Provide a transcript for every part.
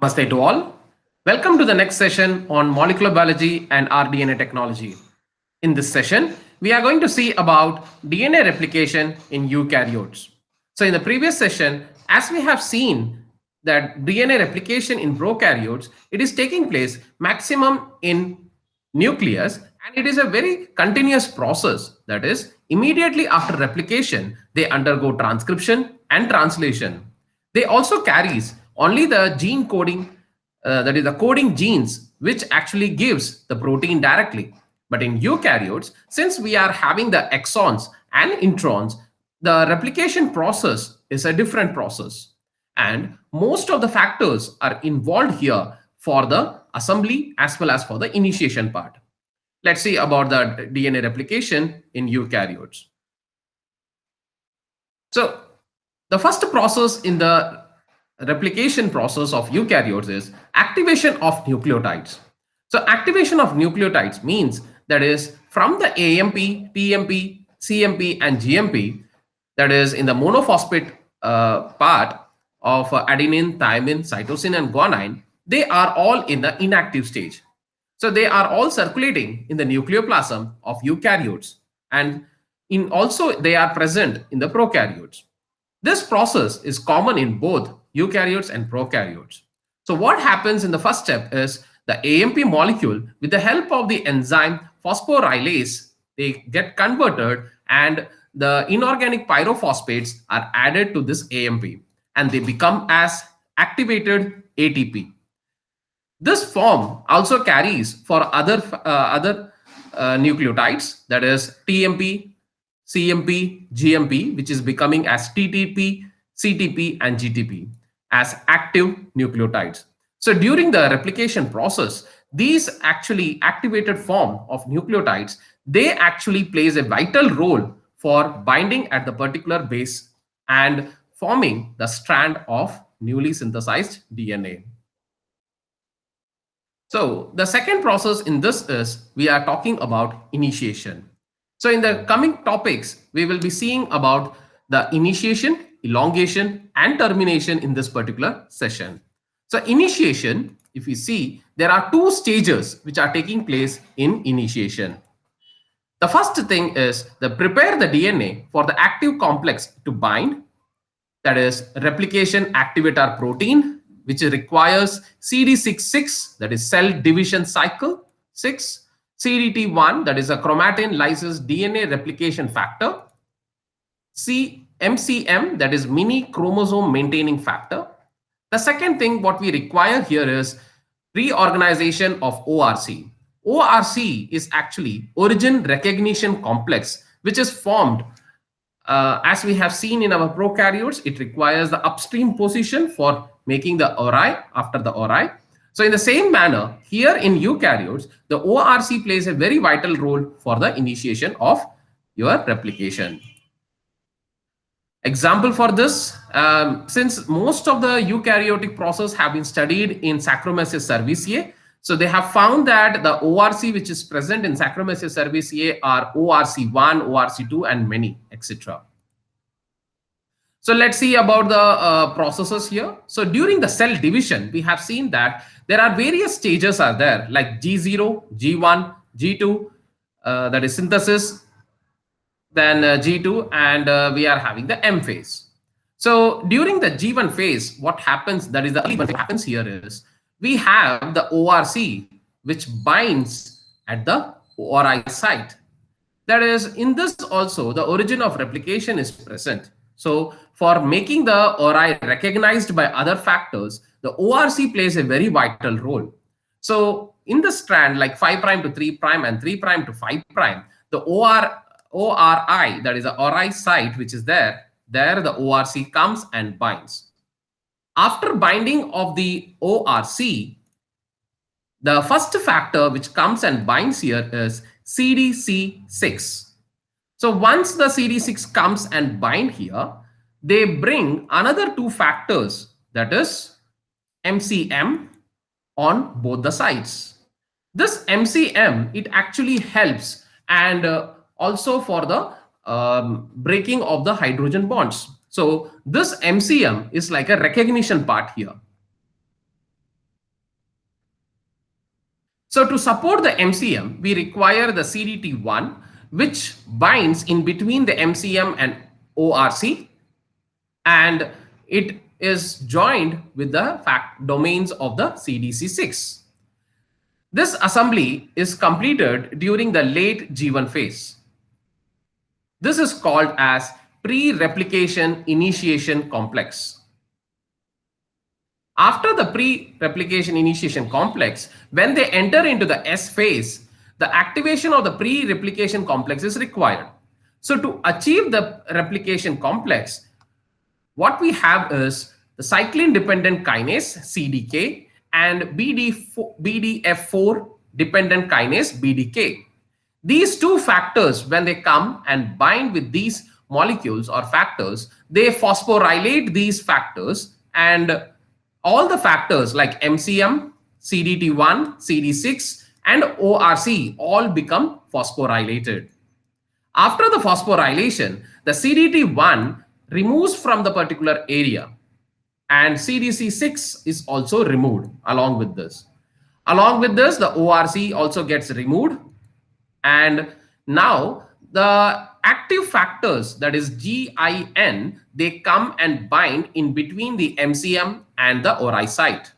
Namaste to all. Welcome to the next session on molecular biology and rDNA technology. In this session, we are going to see about DNA replication in eukaryotes. So in the previous session, as we have seen that DNA replication in prokaryotes, it is taking place maximum in nucleus and it is a very continuous process. That is, immediately after replication, they undergo transcription and translation. They also carries only the gene coding, that is the coding genes, which actually gives the protein directly. But in eukaryotes, since we are having the exons and introns, the replication process is a different process. And most of the factors are involved here for the assembly as well as for the initiation part. Let's see about the DNA replication in eukaryotes. So the first process in the replication process of eukaryotes is activation of nucleotides. So activation of nucleotides means that is from the AMP, TMP, CMP and GMP, that is in the monophosphate part of adenine, thymine, cytosine and guanine, they are all in the inactive stage. So they are all circulating in the nucleoplasm of eukaryotes and in also they are present in the prokaryotes. This process is common in both eukaryotes and prokaryotes. So what happens in the first step is the AMP molecule with the help of the enzyme phosphorylase, they get converted and the inorganic pyrophosphates are added to this AMP and they become as activated ATP. This form also carries for other nucleotides, that is TMP, CMP, GMP, which is becoming as TTP, CTP, and GTP as active nucleotides. So during the replication process, these actually activated form of nucleotides, they actually plays a vital role for binding at the particular base and forming the strand of newly synthesized DNA. So the second process in this is we are talking about initiation. So in the coming topics, we will be seeing about the initiation, elongation, and termination in this particular session. So initiation, if you see, there are two stages which are taking place in initiation. The first thing is to prepare the DNA for the active complex to bind, that is replication activator protein, which requires CD66, that is cell division cycle 6, CDT1, that is a chromatin lysis DNA replication factor, MCM, that is mini chromosome maintaining factor. The second thing what we require here is reorganization of ORC. ORC is actually origin recognition complex, which is formed as we have seen in our prokaryotes. It requires the upstream position for making the ORI after the ORI. So in the same manner, here in eukaryotes, the ORC plays a very vital role for the initiation of your replication. Example for this, since most of the eukaryotic process have been studied in Saccharomyces cerevisiae, so they have found that the ORC which is present in Saccharomyces cerevisiae are ORC1, ORC2 and many, etc. So let's see about the processes here. So during the cell division, we have seen that there are various stages are there like G0, G1, G2, that is synthesis, then G2, and we are having the M phase. So during the G1 phase, what happens, that is the early one happens here is we have the ORC which binds at the ORI site. That is, in this also the origin of replication is present. So for making the ORI recognized by other factors, the ORC plays a very vital role. So in the strand like 5' to 3' and 3' to 5', the ORI, that is the ORI site which is there the ORC comes and binds. After binding of the ORC, the first factor which comes and binds here is CDC6. So once the CD6 comes and bind here, they bring another two factors, that is MCM on both the sides. This MCM, it actually helps and also for the breaking of the hydrogen bonds. So this MCM is like a recognition part here. So to support the MCM, we require the CDT1, which binds in between the MCM and ORC, and it is joined with the fact domains of the CDC6. This assembly is completed during the late G1 phase. This is called as pre-replication initiation complex. After the pre-replication initiation complex, when they enter into the S phase, the activation of the pre-replication complex is required. So to achieve the replication complex, what we have is the cyclin-dependent kinase CDK and BDF4 dependent kinase BDK. These two factors, when they come and bind with these molecules or factors, they phosphorylate these factors, and all the factors like MCM, CDT1, CD6, and ORC all become phosphorylated. After the phosphorylation, the CDT1 removes from the particular area, and CDC6 is also removed along with this. Along with this, the ORC also gets removed, and now the active factors, that is GIN, they come and bind in between the MCM and the ORI site.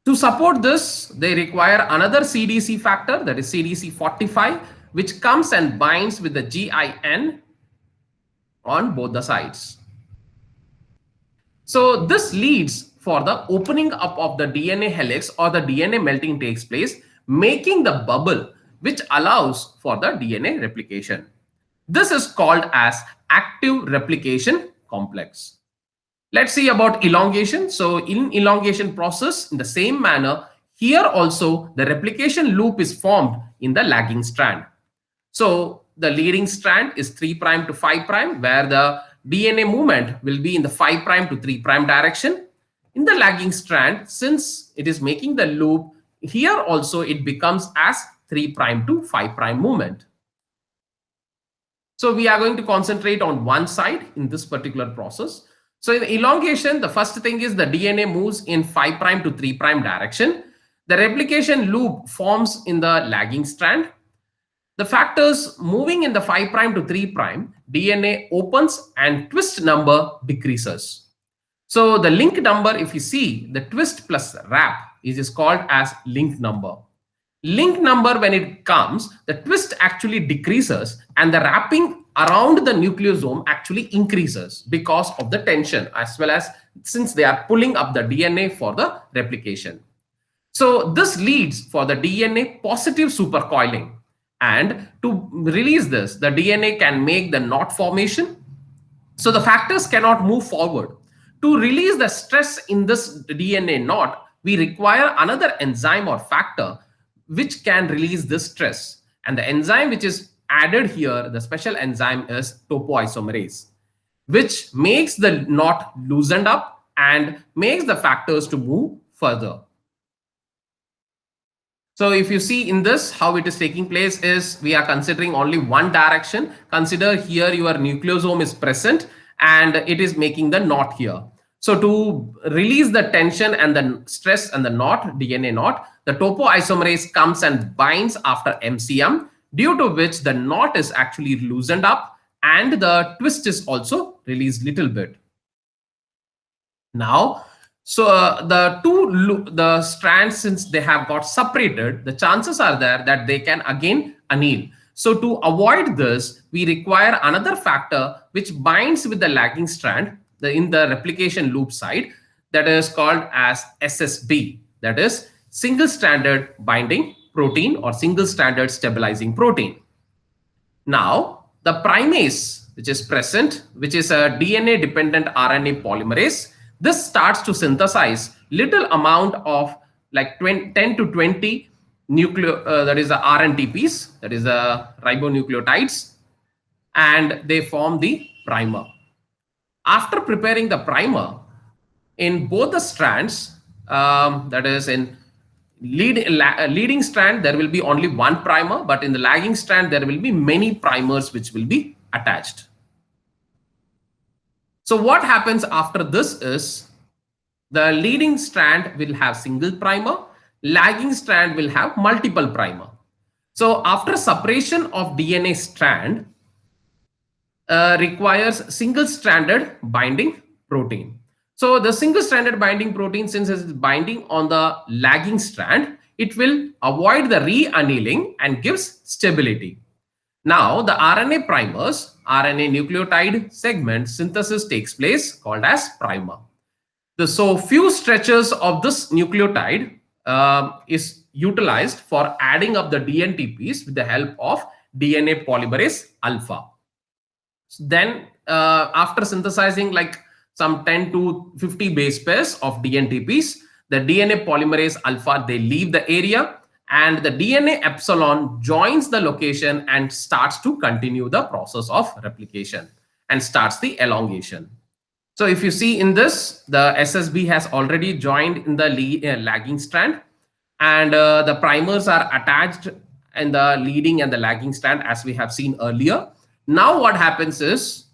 To support this, they require another CDC factor, that is CDC45, which comes and binds with the GIN on both the sides. So this leads for the opening up of the DNA helix, or the DNA melting takes place, making the bubble which allows for the DNA replication. This is called as active replication complex. Let's see about elongation. So in elongation process, in the same manner, here also the replication loop is formed in the lagging strand. So the leading strand is 3' to 5', where the DNA movement will be in the 5' to 3' direction. In the lagging strand, since it is making the loop, here also it becomes as 3' to 5' movement. So we are going to concentrate on one side in this particular process. So in elongation, the first thing is the DNA moves in 5' to 3' direction. The replication loop forms in the lagging strand. The factors moving in the 5' to 3', DNA opens and twist number decreases. So the link number, if you see, the twist plus wrap is called as link number. Link number, when it comes, the twist actually decreases and the wrapping around the nucleosome actually increases because of the tension, as well as since they are pulling up the DNA for the replication. So this leads for the DNA positive supercoiling, and to release this, the DNA can make the knot formation. So the factors cannot move forward. To release the stress in this DNA knot, we require another enzyme or factor which can release this stress. And the enzyme which is added here, the special enzyme, is topoisomerase, which makes the knot loosened up and makes the factors to move further. So if you see in this, how it is taking place is we are considering only one direction. Consider here your nucleosome is present and it is making the knot here. So to release the tension and the stress and the knot, DNA knot, the topoisomerase comes and binds after MCM, due to which the knot is actually loosened up and the twist is also released little bit. Now, so the strands, since they have got separated, the chances are there that they can again anneal. So to avoid this, we require another factor which binds with the lagging strand in the replication loop side, that is called as SSB, that is single stranded binding protein or single stranded stabilizing protein. Now the primase which is present, which is a DNA dependent RNA polymerase, this starts to synthesize little amount of like 10 to 20 that is the RNTPs, that is the ribonucleotides, and they form the primer. After preparing the primer, in both the strands, that is in leading strand, there will be only one primer, but in the lagging strand, there will be many primers which will be attached. So what happens after this is The leading strand will have single primer, lagging strand will have multiple primer. So after separation of DNA strand, requires single-stranded binding protein. So the single-stranded binding protein, since it is binding on the lagging strand, it will avoid the re-annealing and gives stability. Now the RNA primers, RNA nucleotide segment synthesis takes place called as primer. So few stretches of this nucleotide is utilized for adding up the DNTPs with the help of DNA polymerase alpha. Then after synthesizing like some 10 to 50 base pairs of DNTPs, the DNA polymerase alpha, they leave the area and the DNA epsilon joins the location and starts to continue the process of replication and starts the elongation. So if you see in this, the SSB has already joined in the lagging strand, and the primers are attached in the leading and the lagging strand as we have seen earlier. Now what happens is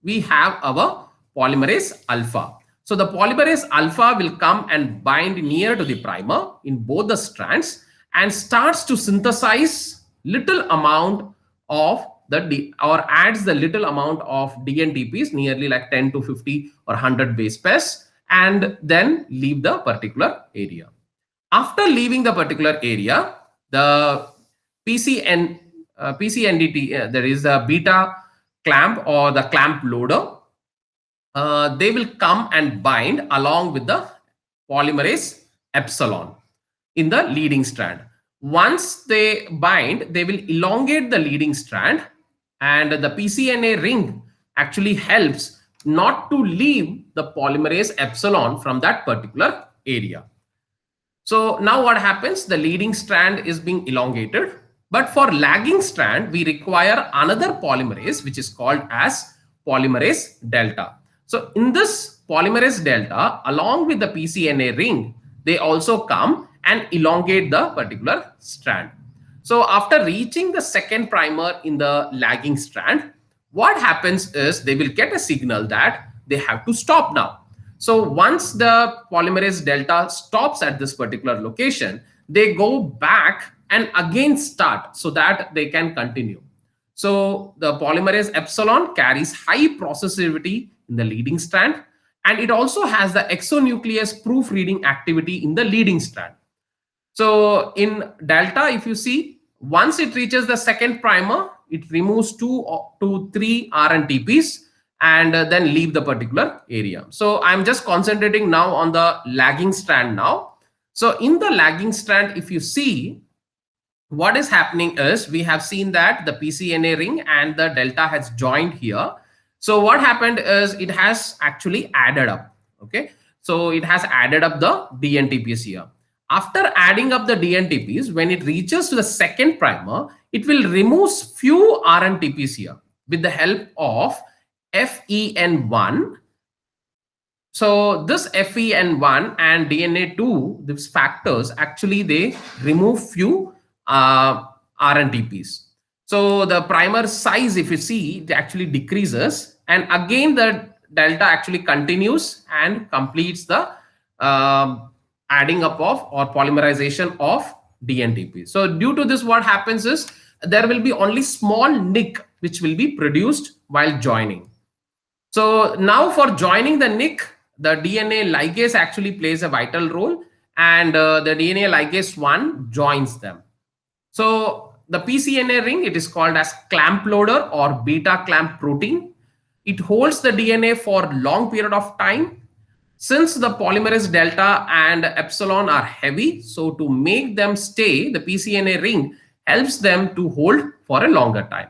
we have our polymerase alpha. So the polymerase alpha will come and bind near to the primer in both the strands and starts to synthesize little amount of or adds the little amount of DNTPs, nearly like 10 to 50 or 100 base pairs, and then leave the particular area. After leaving the particular area, the PCNDT, there is a beta clamp or the clamp loader. They will come and bind along with the polymerase epsilon in the leading strand. Once they bind, they will elongate the leading strand, and the PCNA ring actually helps not to leave the polymerase epsilon from that particular area. So now what happens? The leading strand is being elongated, but for lagging strand, we require another polymerase, which is called as polymerase delta. So in this polymerase delta, along with the PCNA ring, they also come and elongate the particular strand. So after reaching the second primer in the lagging strand, what happens is they will get a signal that they have to stop now. So once the polymerase delta stops at this particular location, they go back and again start so that they can continue. So the polymerase epsilon carries high processivity in the leading strand, and it also has the exonuclease proofreading activity in the leading strand. So in delta, if you see, once it reaches the second primer, it removes 2 to 3 RNTPs and then leave the particular area. So I'm just concentrating now on the lagging strand now. So in the lagging strand, if you see, what is happening is we have seen that the PCNA ring and the delta has joined here. So what happened is it has actually added up. Okay, so it has added up the DNTPs here. After adding up the DNTPs, when it reaches to the second primer, it will remove few RNTPs here with the help of FEN1. So this FEN1 and DNA2, these factors, actually they remove few RNTPs. So the primer size, if you see, it actually decreases, and again the delta actually continues and completes the adding up of or polymerization of DNTP. So due to this, what happens is there will be only small nick which will be produced while joining. So now for joining the nick, the DNA ligase actually plays a vital role, and the DNA ligase 1 joins them. So the PCNA ring, it is called as clamp loader or beta clamp protein. It holds the DNA for long period of time. Since the polymerase delta and epsilon are heavy, so to make them stay, the PCNA ring helps them to hold for a longer time.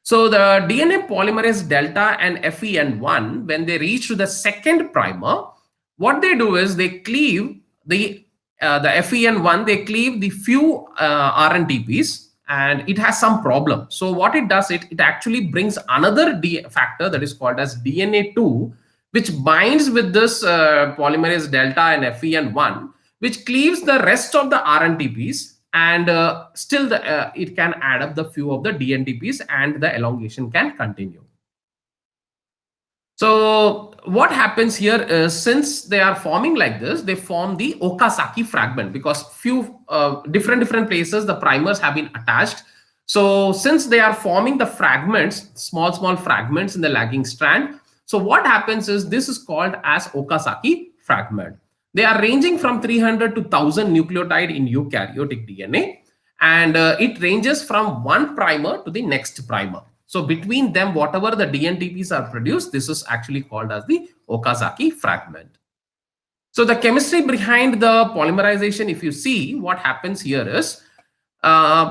So the DNA polymerase delta and FEN1, when they reach to the second primer, what they do is they cleave the FEN1, they cleave the few RNTPs, and it has some problem. So what it does, it actually brings another factor that is called as DNA2, which binds with this polymerase delta and FEN1, which cleaves the rest of the RNTPs, and still it can add up the few of the DNTPs and the elongation can continue. So what happens here is, since they are forming like this, they form the Okazaki fragment, because few different places the primers have been attached. So since they are forming the fragments, small fragments in the lagging strand, so what happens is this is called as Okazaki fragment. They are ranging from 300 to 1000 nucleotide in eukaryotic DNA, and it ranges from one primer to the next primer. So between them, whatever the DNTPs are produced, this is actually called as the Okazaki fragment. So the chemistry behind the polymerization, if you see, what happens here is,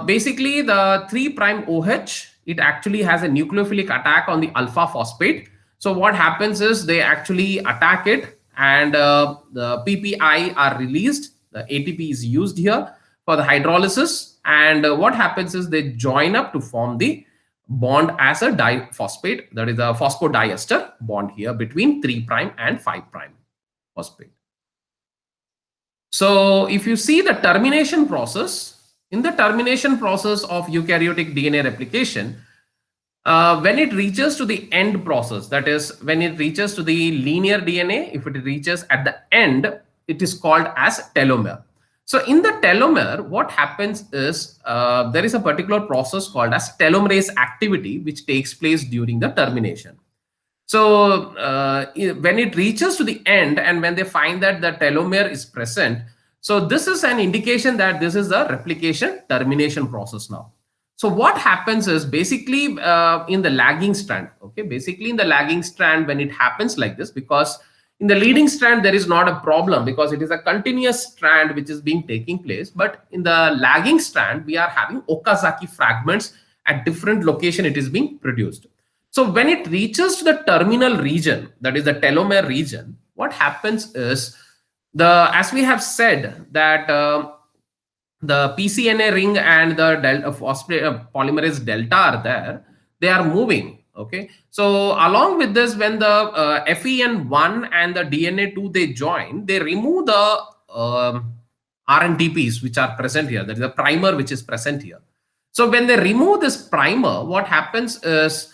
basically the 3' OH, it actually has a nucleophilic attack on the alpha phosphate. So what happens is they actually attack it, and the PPI are released. The ATP is used here for the hydrolysis, and what happens is they join up to form the bond as a diphosphate, that is a phosphodiester bond here between 3' and 5' phosphate. So if you see the termination process, in the termination process of eukaryotic DNA replication, when it reaches to the end process, that is when it reaches to the linear DNA, if it reaches at the end, it is called as telomere. So in the telomere, what happens is there is a particular process called as telomerase activity, which takes place during the termination. So when it reaches to the end and when they find that the telomere is present, so this is an indication that this is the replication termination process now. So what happens is, basically in the lagging strand, okay, basically in the lagging strand, when it happens like this, because in the leading strand there is not a problem because it is a continuous strand which is being taking place, but in the lagging strand we are having Okazaki fragments at different location it is being produced. So when it reaches to the terminal region, that is the telomere region, what happens is, as we have said that the PCNA ring and the delta phosphate polymerase delta are there, they are moving. Okay, so along with this, when the FEN1 and the DNA2 they join, they remove the RNTPs which are present here. That is the primer which is present here. So when they remove this primer, what happens is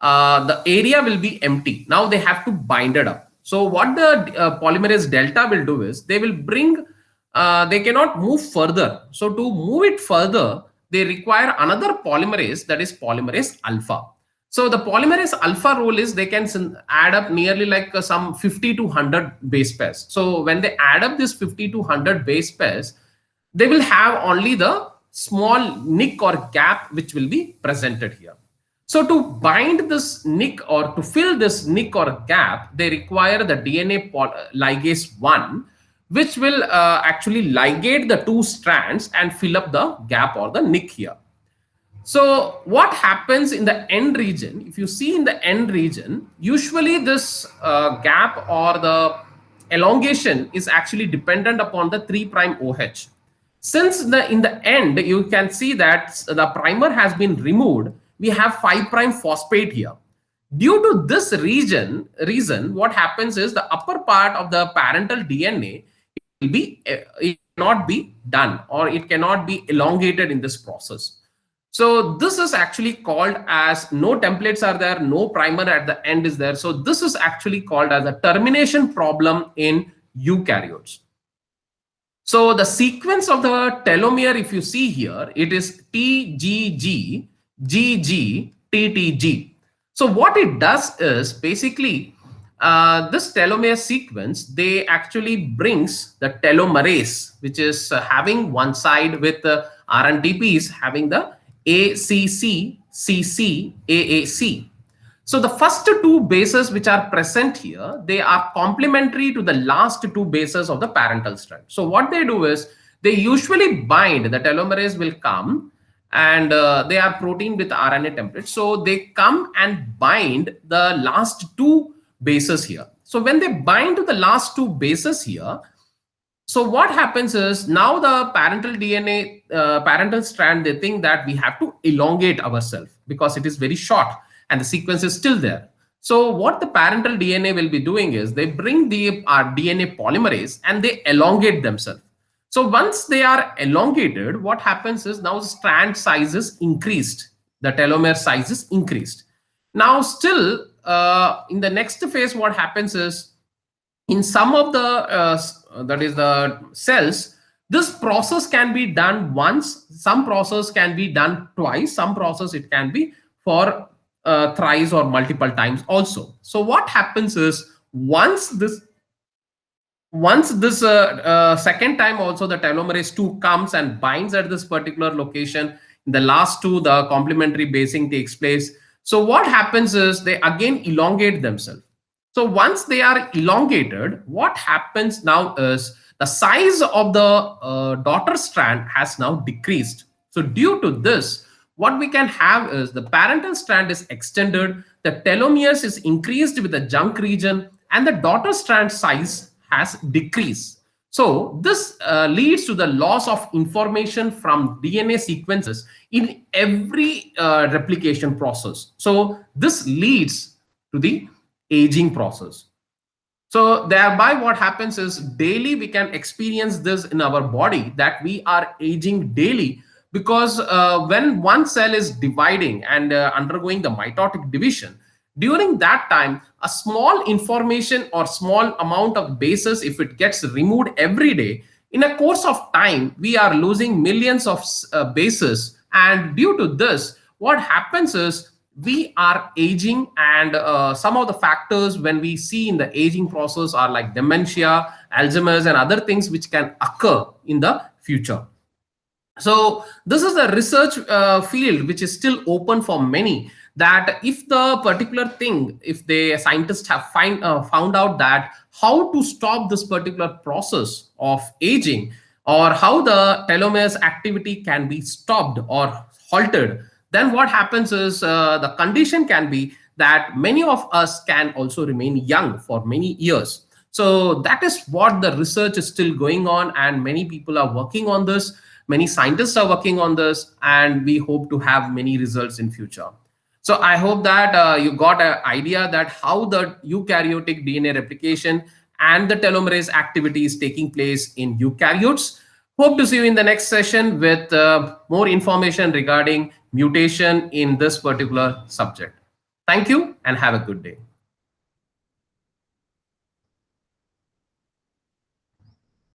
the area will be empty. Now they have to bind it up. So what the polymerase delta will do is, they will bring, they cannot move further. So to move it further, they require another polymerase, that is polymerase alpha. So the polymerase alpha role is they can add up nearly like some 50 to 100 base pairs. So when they add up this 50 to 100 base pairs, they will have only the small nick or gap which will be presented here. So to bind this nick or to fill this nick or gap, they require the DNA ligase 1, which will actually ligate the two strands and fill up the gap or the nick here. So what happens in the end region, if you see in the end region, usually this gap or the elongation is actually dependent upon the 3' OH. Since in the end, you can see that the primer has been removed, we have 5' phosphate here. Due to this reason, what happens is the upper part of the parental DNA will be, it cannot be done, or it cannot be elongated in this process. So this is actually called as, no templates are there, no primer at the end is there. So this is actually called as a termination problem in eukaryotes. So the sequence of the telomere, if you see here, it is TGG, GG, TTG. So what it does is, basically this telomere sequence, they actually brings the telomerase, which is having one side with the RNTPs having the ACC, CC, AAC. So the first two bases which are present here, they are complementary to the last two bases of the parental strand. So what they do is, they usually bind, the telomerase will come, and they are protein with RNA template. So they come and bind the last two bases here. So when they bind to the last two bases here, so what happens is, now the parental DNA, parental strand, they think that we have to elongate ourselves because it is very short and the sequence is still there. So what the parental DNA will be doing is, they bring the DNA polymerase and they elongate themselves. So once they are elongated, what happens is, now the strand size is increased, the telomere size is increased. Now still in the next phase, what happens is, in some of the that is the cells, this process can be done once, some process can be done twice, some process it can be for thrice or multiple times also. So what happens is, once this second time also the telomerase 2 comes and binds at this particular location, in the last two the complementary basing takes place. So what happens is they again elongate themselves. So once they are elongated, what happens now is the size of the daughter strand has now decreased. So due to this, what we can have is the parental strand is extended, the telomeres is increased with the junk region, and the daughter strand size has decreased. So this leads to the loss of information from DNA sequences in every replication process. So this leads to the aging process. So thereby what happens is, daily we can experience this in our body, that we are aging daily, because when one cell is dividing and undergoing the mitotic division, during that time a small information or small amount of bases, if it gets removed every day, in a course of time we are losing millions of bases. And due to this, what happens is we are aging, and some of the factors when we see in the aging process are like dementia, Alzheimer's, and other things which can occur in the future. So this is a research field which is still open for many, that if the particular thing, if the scientists have found out that how to stop this particular process of aging, or how the telomeres activity can be stopped or halted, then what happens is the condition can be that many of us can also remain young for many years. So that is what the research is still going on, and many people are working on this, many scientists are working on this, and we hope to have many results in future. So I hope that you got an idea that how the eukaryotic DNA replication and the telomerase activity is taking place in eukaryotes. Hope to see you in the next session with more information regarding mutation in this particular subject. Thank you and have a good day.